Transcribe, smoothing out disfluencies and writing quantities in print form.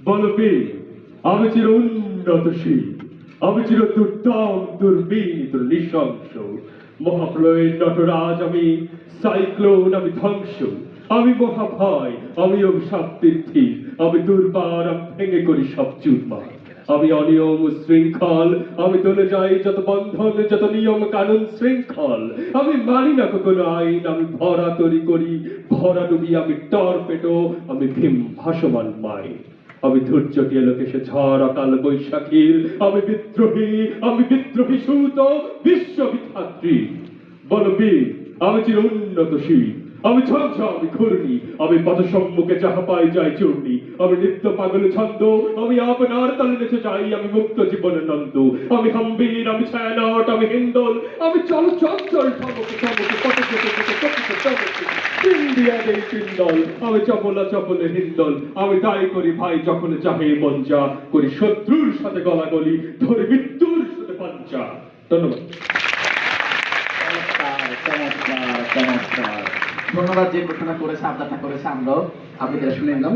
বলবীর, আমি চির উন্নতশীল, আমি চির দুর্দম, দুর্বিনীত, নৃশংস, মহাপ্রলয়ের নটরাজ আমি, সাইক্লোন আমি, ধ্বংস আমি, মহাভয় আমি, অভিশাপ তীর্থি আমি, দুর্বার আমি, ভেঙে করি সব চুরমার আমি, অনিয়ম শৃঙ্খল আমি, দলে যাই যত বন্ধন, যত নিয়ম কানুন শৃঙ্খল আমি, মানি না কোনো আইন আমি, ভরা তরি করি ভরা ডুবি আমি, টর্পেডো আমি, ভীম ভাসমান মাই আমি, ধৈর্যটিয়া লোকেশে ঝড় অকাল বৈশাখীর আমি, বিদ্রোহী সুত বিশ্ববিধাত্রী বলবীর, আমি চির উন্নতশীল, আমি ঝঞ্ঝা আমি, ঘূর্ণি আমি, পথ সম্মুখে যাহা পাই যাই চূর্ণি আমি, নিত্য পাগল ছন্দ আমি, আপনার তালে নেচে যাই আমি, মুক্ত জীবনের নন্দ আমি, হাম্বীর আমি, ছায়ানট আমি, হিন্দোল আমি, চল চঞ্চল ঠমকে ঠমকে কত ইন্ডিয়া দেই পিন্দল আমি, চপলা চপলে হিন্দল আমি, তাই করি ভাই যখন চাহে মন যা করি, শত্রুর সাথে গলাগলি ধরে মৃত্যুর সাথে পাঞ্চা। ধন্যবাদ। চমৎকার, চমৎকার, চমৎকার। ধন্যবাদ। যে ঘোষণা করেছে, আবদারটা করেছে, আমরাও আপনাদের শুনে নিলাম।